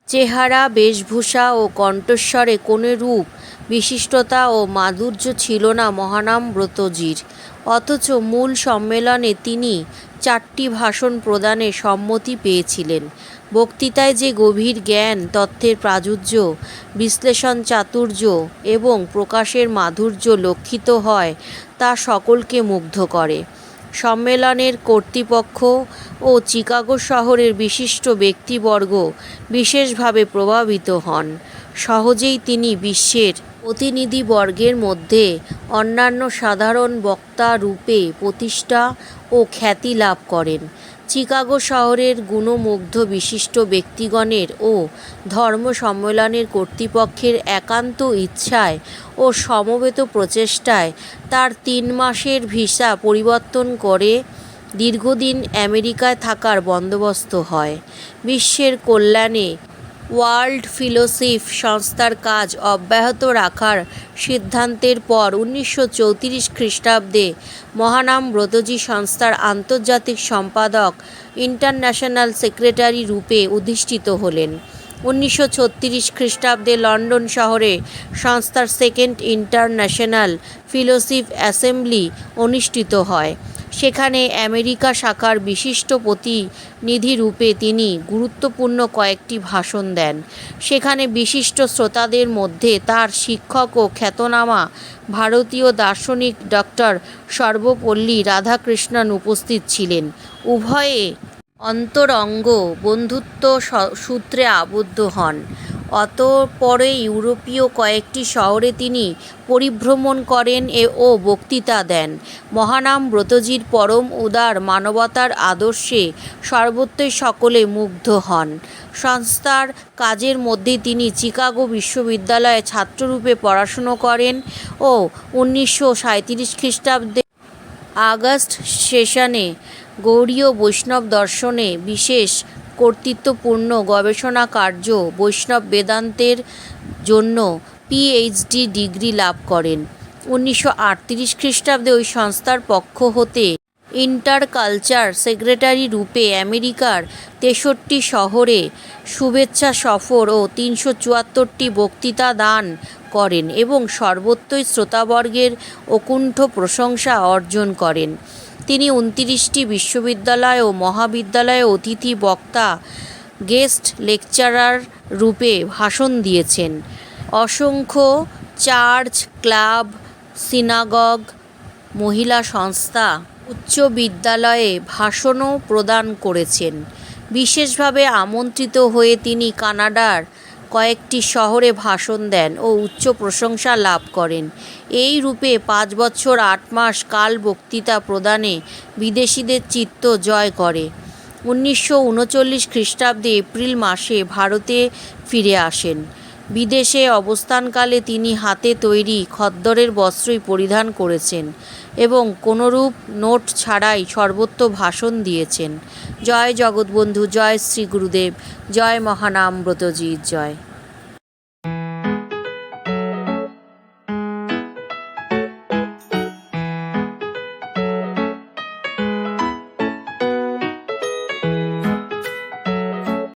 চেহারা, বেশভূষা ও কণ্ঠস্বরে কোনরূপ বিশিষ্টতা ও মাধুর্য ছিল না মহানাম ব্রতজির। অথচ মূল সম্মেলনে তিনি 4টি ভাষণ প্রদানে সম্মতি পেয়েছিলেন। বক্তৃতায় যে গভীর জ্ঞান, তথ্যের প্রাচুর্য, বিশ্লেষণ চাতুর্য এবং প্রকাশের মাধুর্য লক্ষিত হয় তা সকলকে মুগ্ধ করে। সম্মেলনের কর্তৃপক্ষ ও চিকাগো শহরের বিশিষ্ট ব্যক্তিবর্গ বিশেষভাবে প্রভাবিত হন। সহজেই তিনি বিশ্বের প্রতিনিধিবর্গের মধ্যে অন্যান্য সাধারণ বক্তা রূপে প্রতিষ্ঠা ও খ্যাতি লাভ করেন। চিকাগো শহরের গুণমুগ্ধ বিশিষ্ট ব্যক্তিগণের ও ধর্ম সম্মেলনের কর্তৃপক্ষের একান্ত ইচ্ছায় ও সমবেত প্রচেষ্টায় তার 3 মাসের ভিসা পরিবর্তন করে দীর্ঘদিন আমেরিকায় থাকার বন্দোবস্ত হয়। বিশ্বের কল্যাণে ওয়ার্ল্ড ফেলোশিপ সংস্থার কাজ অব্যাহত রাখার সিদ্ধান্তের পর 1934 খ্রিস্টাব্দে মহানাম ব্রতজি সংস্থার আন্তর্জাতিক সম্পাদক ইন্টারন্যাশনাল সেক্রেটারি রূপে অধিষ্ঠিত হলেন। 1936 খ্রিস্টাব্দে লন্ডন শহরে সংস্থার সেকেন্ড ইন্টারন্যাশনাল ফেলোশিপ অ্যাসেম্বলি অনুষ্ঠিত হয়। সেখানে আমেরিকা শাখার বিশিষ্ট প্রতিনিধিরূপে তিনি গুরুত্বপূর্ণ কয়েকটি ভাষণ দেন। সেখানে বিশিষ্ট শ্রোতাদের মধ্যে তার শিক্ষক ও খ্যাতনামা ভারতীয় দার্শনিক ডক্টর সর্বপল্লী রাধাকৃষ্ণন উপস্থিত ছিলেন। উভয়ে অন্তরঙ্গ বন্ধুত্ব সূত্রে আবদ্ধ হন। অতঃপরে ইউরোপীয় কয়েকটি শহরে তিনি পরিভ্রমণ করেন ও বক্তৃতা দেন। মহানাম ব্রতজির পরম উদার মানবতার আদর্শে সর্বত্রই সকলে মুগ্ধ হন। সংস্থার কাজের মধ্যে তিনি চিকাগো বিশ্ববিদ্যালয়ে ছাত্ররূপে পড়াশুনো করেন ও 1937 খ্রিস্টাব্দে আগস্ট সেশনে গৌড়ীয় বৈষ্ণব দর্শনে বিশেষ কর্তৃত্বপূর্ণ গবেষণা কার্য বৈষ্ণব বেদান্তের জন্য পিএইচডি ডিগ্রি লাভ করেন। 1938 খ্রিস্টাব্দে ওই সংস্থার পক্ষ হতে ইন্টারকালচার সেক্রেটারি রূপে আমেরিকার 63টি শহরে শুভেচ্ছা সফর ও 374টি বক্তৃতা দান করেন এবং সর্বত্রই শ্রোতাবর্গের অকুণ্ঠ প্রশংসা অর্জন করেন। তিনি 29টি বিশ্ববিদ্যালয় ও মহাবিদ্যালয়ে অতিথি বক্তা গেস্ট লেকচারার রূপে ভাষণ দিয়েছেন। অসংখ্য চার্চ, ক্লাব, সিনাগগ, মহিলা সংস্থা, উচ্চ বিদ্যালয়ে ভাষণও প্রদান করেছেন। বিশেষভাবে আমন্ত্রিত হয়ে তিনি কানাডার কয়েকটি শহরে ভাষণ দেন ও উচ্চ প্রশংসা লাভ করেন। এই রূপে 5 বছর 8 মাস কাল বক্তৃতা প্রদানে বিদেশিদের চিত্ত জয় করে 1939 খ্রিস্টাব্দে এপ্রিল মাসে ভারতে ফিরে আসেন। বিদেশে অবস্থানকালে তিনি হাতে তৈরি খদ্দরের বস্ত্রই পরিধান করেছেন এবং কোনরূপ নোট ছাড়াই সর্বত্র ভাষণ দিয়েছেন। জয় জগৎবন্ধু, জয় শ্রী গুরুদেব, জয় মহানাম ব্রতজির জয়।